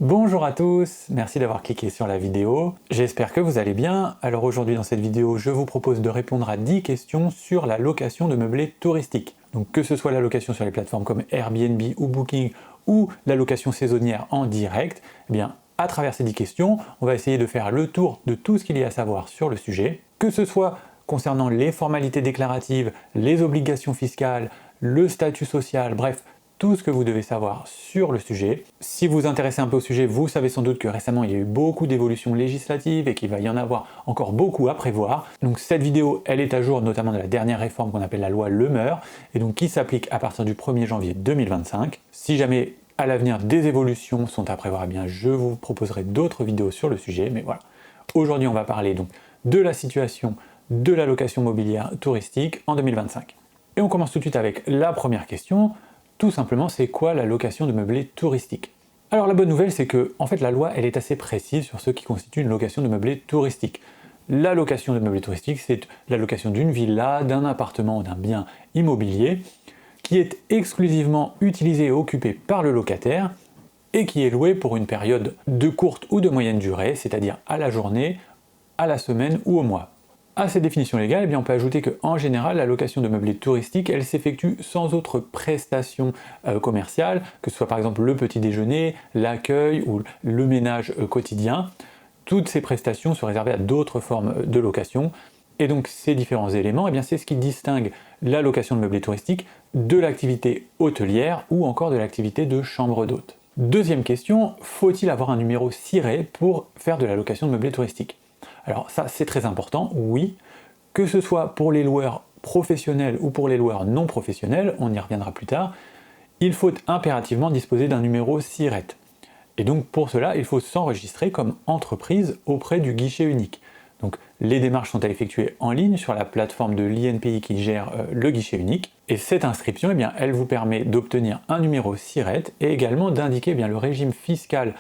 Bonjour à tous, merci d'avoir cliqué sur la vidéo. J'espère que vous allez bien. Alors aujourd'hui dans cette vidéo, je vous propose de répondre à 10 questions sur la location de meublés touristiques. Donc que ce soit la location sur les plateformes comme Airbnb ou Booking ou la location saisonnière en direct, eh bien à travers ces 10 questions, on va essayer de faire le tour de tout ce qu'il y a à savoir sur le sujet, que ce soit concernant les formalités déclaratives, les obligations fiscales, le statut social, bref, tout ce que vous devez savoir sur le sujet. Si vous vous intéressez un peu au sujet, vous savez sans doute que récemment il y a eu beaucoup d'évolutions législatives et qu'il va y en avoir encore beaucoup à prévoir. Donc cette vidéo, elle est à jour notamment de la dernière réforme qu'on appelle la loi Le Meur, et donc qui s'applique à partir du 1er janvier 2025. Si jamais à l'avenir des évolutions sont à prévoir, eh bien je vous proposerai d'autres vidéos sur le sujet, mais voilà. Aujourd'hui on va parler donc de la situation de la location mobilière touristique en 2025. Et on commence tout de suite avec la première question. Tout simplement, c'est quoi la location de meublés touristiques? Alors la bonne nouvelle, c'est que en fait la loi elle est assez précise sur ce qui constitue une location de meublés touristiques. La location de meublés touristiques, c'est la location d'une villa, d'un appartement ou d'un bien immobilier qui est exclusivement utilisé et occupé par le locataire et qui est loué pour une période de courte ou de moyenne durée, c'est-à-dire à la journée, à la semaine ou au mois. À ces définitions légales, eh bien, on peut ajouter qu'en général, la location de meublés touristiques, elle s'effectue sans autre prestation commerciale, que ce soit par exemple le petit déjeuner, l'accueil ou le ménage quotidien. Toutes ces prestations sont réservées à d'autres formes de location. Et donc ces différents éléments, eh bien, c'est ce qui distingue la location de meublés touristiques de l'activité hôtelière ou encore de l'activité de chambre d'hôte. Deuxième question, faut-il avoir un numéro ciré pour faire de la location de meublés touristiques? Alors ça c'est très important, oui, que ce soit pour les loueurs professionnels ou pour les loueurs non professionnels, on y reviendra plus tard, il faut impérativement disposer d'un numéro SIRET. Et donc pour cela, il faut s'enregistrer comme entreprise auprès du guichet unique. Donc les démarches sont à effectuer en ligne sur la plateforme de l'INPI qui gère le guichet unique. Et cette inscription, eh bien, elle vous permet d'obtenir un numéro SIRET et également d'indiquer le régime fiscal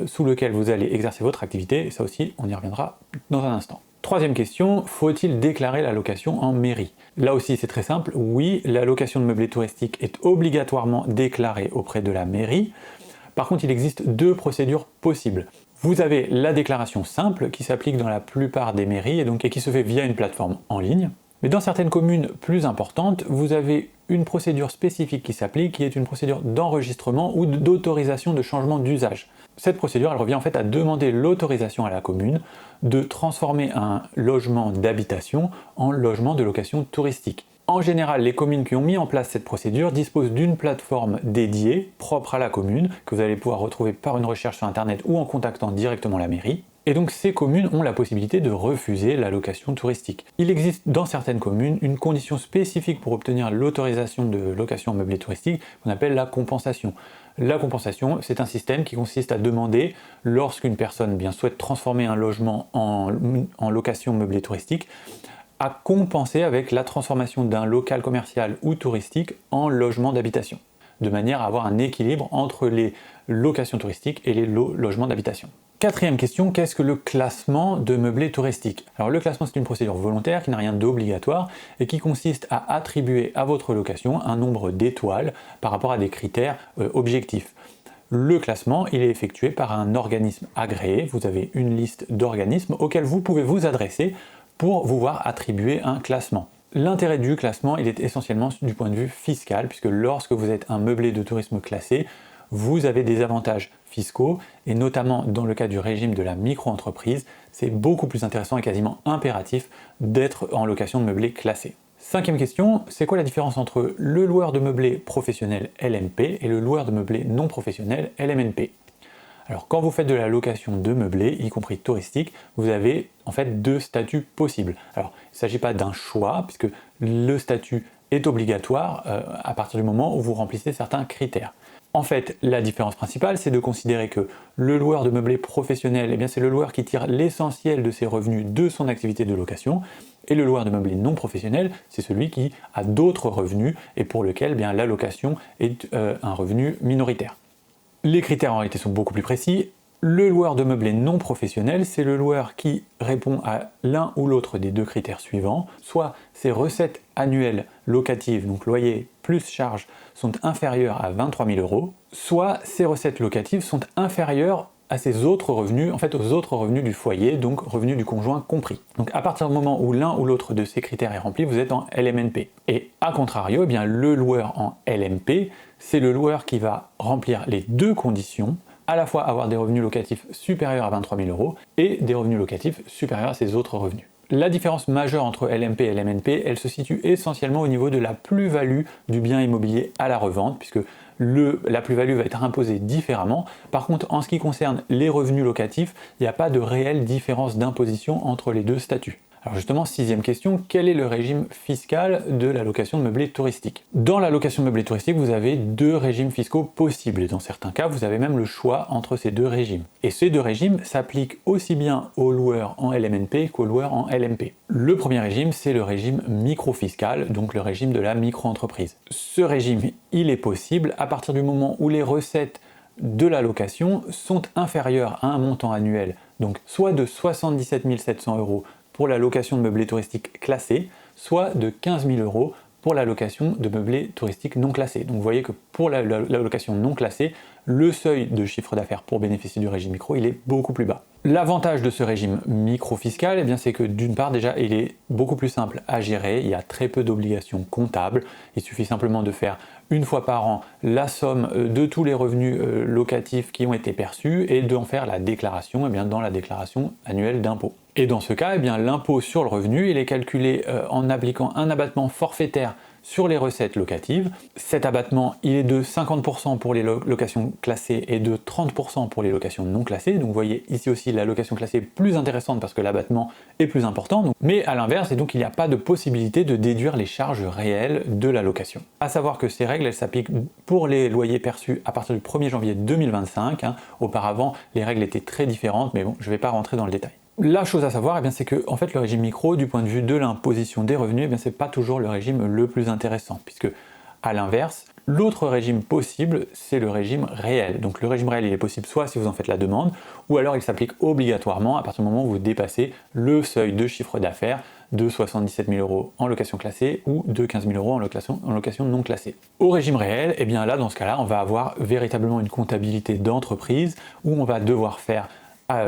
sous lequel vous allez exercer votre activité. Et ça aussi, on y reviendra dans un instant. Troisième question, faut-il déclarer la location en mairie? Là aussi c'est très simple, oui, la location de meublés touristiques est obligatoirement déclarée auprès de la mairie. Par contre, il existe deux procédures possibles. Vous avez la déclaration simple qui s'applique dans la plupart des mairies et qui se fait via une plateforme en ligne. Mais dans certaines communes plus importantes, vous avez une procédure spécifique qui s'applique, qui est une procédure d'enregistrement ou d'autorisation de changement d'usage. Cette procédure, elle revient en fait à demander l'autorisation à la commune de transformer un logement d'habitation en logement de location touristique. En général, les communes qui ont mis en place cette procédure disposent d'une plateforme dédiée, propre à la commune, que vous allez pouvoir retrouver par une recherche sur internet ou en contactant directement la mairie. Et donc ces communes ont la possibilité de refuser la location touristique. Il existe dans certaines communes une condition spécifique pour obtenir l'autorisation de location meublée touristique qu'on appelle la compensation. La compensation, c'est un système qui consiste à demander, lorsqu'une personne souhaite transformer un logement en location meublée touristique, à compenser avec la transformation d'un local commercial ou touristique en logement d'habitation, de manière à avoir un équilibre entre les locations touristiques et les logements d'habitation. Quatrième question, qu'est-ce que le classement de meublés touristiques? Alors le classement, c'est une procédure volontaire qui n'a rien d'obligatoire et qui consiste à attribuer à votre location un nombre d'étoiles par rapport à des critères objectifs. Le classement, il est effectué par un organisme agréé. Vous avez une liste d'organismes auxquels vous pouvez vous adresser pour vous voir attribuer un classement. L'intérêt du classement, il est essentiellement du point de vue fiscal, puisque lorsque vous êtes un meublé de tourisme classé, vous avez des avantages fiscaux, et notamment dans le cas du régime de la micro-entreprise, c'est beaucoup plus intéressant et quasiment impératif d'être en location de meublés classés. Cinquième question, c'est quoi la différence entre le loueur de meublés professionnel LMP et le loueur de meublés non professionnel LMNP? Alors quand vous faites de la location de meublés, y compris touristique, vous avez en fait deux statuts possibles. Alors il ne s'agit pas d'un choix, puisque le statut est obligatoire à partir du moment où vous remplissez certains critères. En fait, la différence principale, c'est de considérer que le loueur de meublés professionnel, c'est le loueur qui tire l'essentiel de ses revenus de son activité de location, et le loueur de meublés non professionnel, c'est celui qui a d'autres revenus et pour lequel la location est un revenu minoritaire. Les critères en réalité sont beaucoup plus précis. Le loueur de meublés non professionnel, c'est le loueur qui répond à l'un ou l'autre des deux critères suivants, soit ses recettes annuelles locatives, donc loyer plus charges sont inférieures à 23 000 €, soit ces recettes locatives sont inférieures à ces autres revenus, en fait aux autres revenus du foyer, donc revenus du conjoint compris. Donc à partir du moment où l'un ou l'autre de ces critères est rempli, vous êtes en LMNP. Et à contrario, eh bien, le loueur en LMP, c'est le loueur qui va remplir les deux conditions, à la fois avoir des revenus locatifs supérieurs à 23 000 € et des revenus locatifs supérieurs à ses autres revenus. La différence majeure entre LMP et LMNP, elle se situe essentiellement au niveau de la plus-value du bien immobilier à la revente, puisque la plus-value va être imposée différemment. Par contre, en ce qui concerne les revenus locatifs, il n'y a pas de réelle différence d'imposition entre les deux statuts. Alors justement, sixième question, quel est le régime fiscal de la location de meublés touristiques? Dans la location de meublés touristiques, vous avez deux régimes fiscaux possibles, et dans certains cas, vous avez même le choix entre ces deux régimes. Et ces deux régimes s'appliquent aussi bien aux loueurs en LMNP qu'aux loueurs en LMP. Le premier régime, c'est le régime micro-fiscal, donc le régime de la micro-entreprise. Ce régime, il est possible à partir du moment où les recettes de la location sont inférieures à un montant annuel, donc soit de 77 700 € pour la location de meublés touristiques classés, soit de 15 000 € pour la location de meublés touristiques non classés. Donc vous voyez que pour la location non classée, le seuil de chiffre d'affaires pour bénéficier du régime micro, il est beaucoup plus bas. L'avantage de ce régime micro-fiscal, eh bien, c'est que d'une part déjà, il est beaucoup plus simple à gérer, il y a très peu d'obligations comptables, il suffit simplement de faire une fois par an la somme de tous les revenus locatifs qui ont été perçus et d'en faire la déclaration dans la déclaration annuelle d'impôt. Et dans ce cas, l'impôt sur le revenu, il est calculé en appliquant un abattement forfaitaire sur les recettes locatives. Cet abattement, il est de 50% pour les locations classées et de 30% pour les locations non classées. Donc vous voyez ici aussi la location classée plus intéressante parce que l'abattement est plus important. Mais à l'inverse, et donc il n'y a pas de possibilité de déduire les charges réelles de la location. À savoir que ces règles, elles s'appliquent pour les loyers perçus à partir du 1er janvier 2025. Auparavant, les règles étaient très différentes, mais bon, je ne vais pas rentrer dans le détail. La chose à savoir, c'est que en fait, le régime micro, du point de vue de l'imposition des revenus, c'est pas toujours le régime le plus intéressant, puisque à l'inverse, l'autre régime possible, c'est le régime réel. Donc le régime réel, il est possible soit si vous en faites la demande, ou alors il s'applique obligatoirement à partir du moment où vous dépassez le seuil de chiffre d'affaires de 77 000 € en location classée ou de 15 000 € en location non classée. Au régime réel, là, dans ce cas-là, on va avoir véritablement une comptabilité d'entreprise où on va devoir faire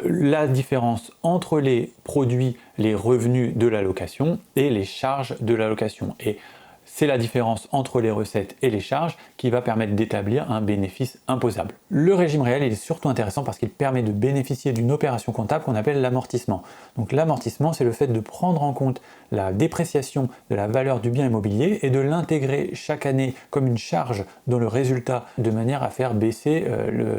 la différence entre les produits, les revenus de la location et les charges de la location. Et c'est la différence entre les recettes et les charges qui va permettre d'établir un bénéfice imposable. Le régime réel est surtout intéressant parce qu'il permet de bénéficier d'une opération comptable qu'on appelle l'amortissement. Donc l'amortissement, c'est le fait de prendre en compte la dépréciation de la valeur du bien immobilier et de l'intégrer chaque année comme une charge dans le résultat de manière à faire baisser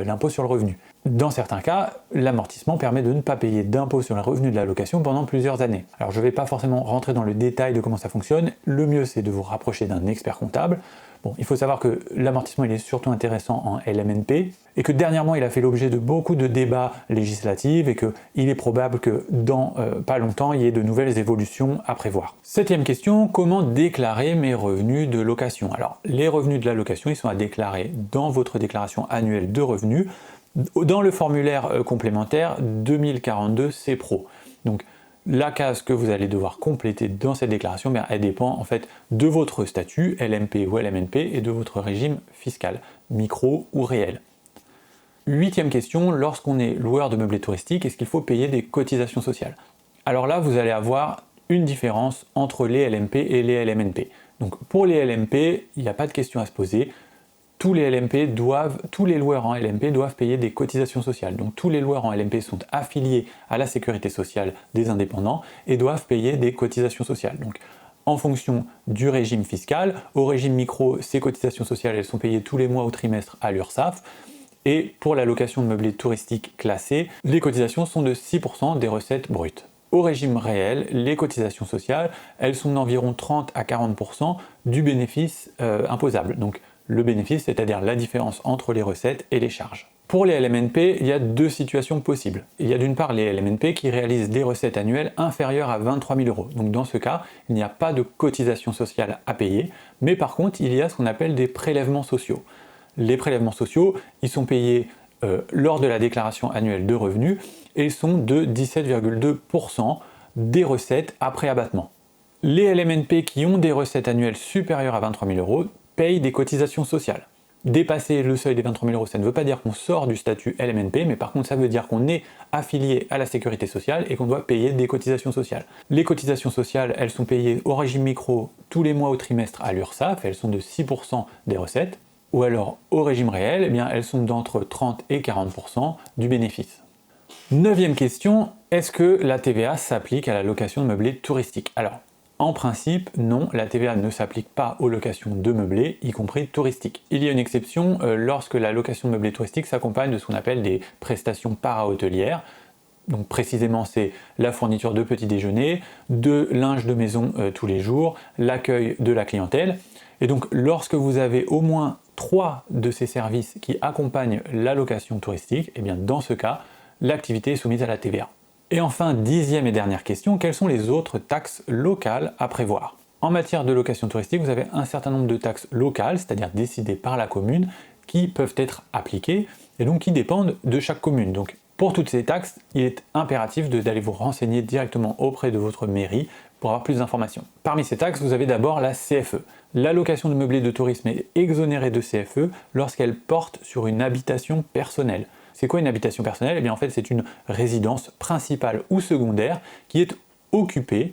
l'impôt sur le revenu. Dans certains cas, l'amortissement permet de ne pas payer d'impôt sur les revenus de la location pendant plusieurs années. Alors je ne vais pas forcément rentrer dans le détail de comment ça fonctionne, le mieux c'est de vous rapprocher d'un expert comptable. Bon, il faut savoir que l'amortissement il est surtout intéressant en LMNP et que dernièrement il a fait l'objet de beaucoup de débats législatifs et qu'il est probable que dans pas longtemps il y ait de nouvelles évolutions à prévoir. Septième question, comment déclarer mes revenus de location? Alors les revenus de la location ils sont à déclarer dans votre déclaration annuelle de revenus dans le formulaire complémentaire 2042 CPRO. Donc la case que vous allez devoir compléter dans cette déclaration, elle dépend en fait de votre statut, LMP ou LMNP, et de votre régime fiscal, micro ou réel. Huitième question, lorsqu'on est loueur de meublés touristiques, est-ce qu'il faut payer des cotisations sociales? Alors là, vous allez avoir une différence entre les LMP et les LMNP. Donc pour les LMP, il n'y a pas de question à se poser. Tous les loueurs en LMP doivent payer des cotisations sociales. Donc tous les loueurs en LMP sont affiliés à la sécurité sociale des indépendants et doivent payer des cotisations sociales. Donc en fonction du régime fiscal, au régime micro, ces cotisations sociales elles sont payées tous les mois au trimestre à l'URSSAF. Et pour la location de meublés touristiques classés, les cotisations sont de 6% des recettes brutes. Au régime réel, les cotisations sociales, elles sont d'environ 30 à 40% du bénéfice imposable. Donc le bénéfice, c'est-à-dire la différence entre les recettes et les charges. Pour les LMNP, il y a deux situations possibles. Il y a d'une part les LMNP qui réalisent des recettes annuelles inférieures à 23 000 €. Donc dans ce cas, il n'y a pas de cotisation sociale à payer, mais par contre, il y a ce qu'on appelle des prélèvements sociaux. Les prélèvements sociaux, ils sont payés lors de la déclaration annuelle de revenus et ils sont de 17,2% des recettes après abattement. Les LMNP qui ont des recettes annuelles supérieures à 23 000 € payent des cotisations sociales. Dépasser le seuil des 23 000 €, ça ne veut pas dire qu'on sort du statut LMNP, mais par contre ça veut dire qu'on est affilié à la sécurité sociale et qu'on doit payer des cotisations sociales. Les cotisations sociales, elles sont payées au régime micro tous les mois au trimestre à l'URSSAF, elles sont de 6% des recettes, ou alors au régime réel, eh bien, elles sont d'entre 30 et 40% du bénéfice. 9e question, est-ce que la TVA s'applique à la location de meublés touristiques? Alors, en principe, non, la TVA ne s'applique pas aux locations de meublés, y compris touristiques. Il y a une exception lorsque la location de meublés touristiques s'accompagne de ce qu'on appelle des prestations para-hôtelières. Donc précisément, c'est la fourniture de petits déjeuners, de linge de maison tous les jours, l'accueil de la clientèle. Et donc, lorsque vous avez au moins 3 de ces services qui accompagnent la location touristique, eh bien dans ce cas, l'activité est soumise à la TVA. Et enfin, 10e et dernière question, quelles sont les autres taxes locales à prévoir? En matière de location touristique, vous avez un certain nombre de taxes locales, c'est-à-dire décidées par la commune, qui peuvent être appliquées et donc qui dépendent de chaque commune. Donc pour toutes ces taxes, il est impératif d'aller vous renseigner directement auprès de votre mairie pour avoir plus d'informations. Parmi ces taxes, vous avez d'abord la CFE. La location de meublés de tourisme est exonérée de CFE lorsqu'elle porte sur une habitation personnelle. C'est quoi une habitation personnelle? Eh bien en fait c'est une résidence principale ou secondaire qui est occupée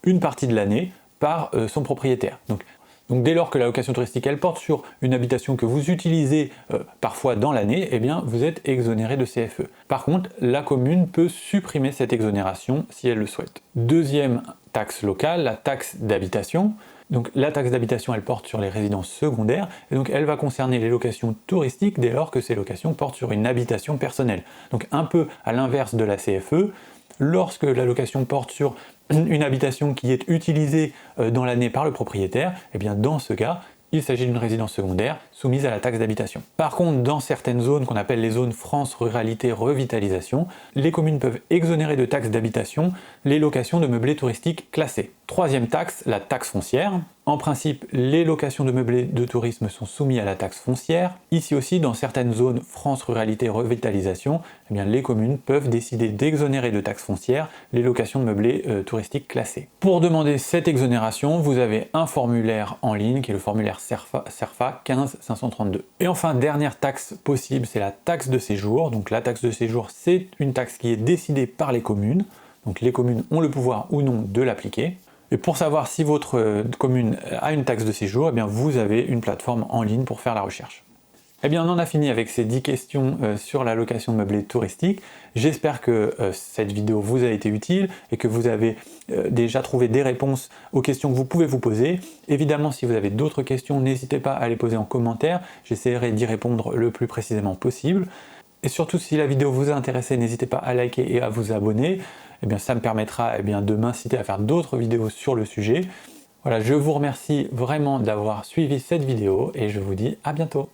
une partie de l'année par son propriétaire. Donc dès lors que la location touristique elle porte sur une habitation que vous utilisez parfois dans l'année, eh bien vous êtes exonéré de CFE. Par contre, la commune peut supprimer cette exonération si elle le souhaite. Deuxième taxe locale, la taxe d'habitation. Donc la taxe d'habitation elle porte sur les résidences secondaires et donc elle va concerner les locations touristiques dès lors que ces locations portent sur une habitation personnelle. Donc un peu à l'inverse de la CFE, lorsque la location porte sur une habitation qui est utilisée dans l'année par le propriétaire, eh bien dans ce cas, il s'agit d'une résidence secondaire soumise à la taxe d'habitation. Par contre, dans certaines zones qu'on appelle les zones France Ruralité Revitalisation, les communes peuvent exonérer de taxes d'habitation les locations de meublés touristiques classés. Troisième taxe, la taxe foncière. En principe, les locations de meublés de tourisme sont soumises à la taxe foncière. Ici aussi, dans certaines zones France Ruralité Revitalisation, eh bien, les communes peuvent décider d'exonérer de taxes foncières les locations de meublés touristiques classés. Pour demander cette exonération, vous avez un formulaire en ligne qui est le formulaire CERFA 15 532. Et enfin, dernière taxe possible, c'est la taxe de séjour. Donc la taxe de séjour, c'est une taxe qui est décidée par les communes. Donc les communes ont le pouvoir ou non de l'appliquer. Et pour savoir si votre commune a une taxe de séjour, eh bien vous avez une plateforme en ligne pour faire la recherche. Eh bien on en a fini avec ces 10 questions sur la location de meublés touristiques. J'espère que cette vidéo vous a été utile et que vous avez déjà trouvé des réponses aux questions que vous pouvez vous poser. Évidemment, si vous avez d'autres questions, n'hésitez pas à les poser en commentaire, j'essaierai d'y répondre le plus précisément possible. Et surtout, si la vidéo vous a intéressé, n'hésitez pas à liker et à vous abonner. Eh bien, ça me permettra de m'inciter à faire d'autres vidéos sur le sujet. Voilà, je vous remercie vraiment d'avoir suivi cette vidéo et je vous dis à bientôt.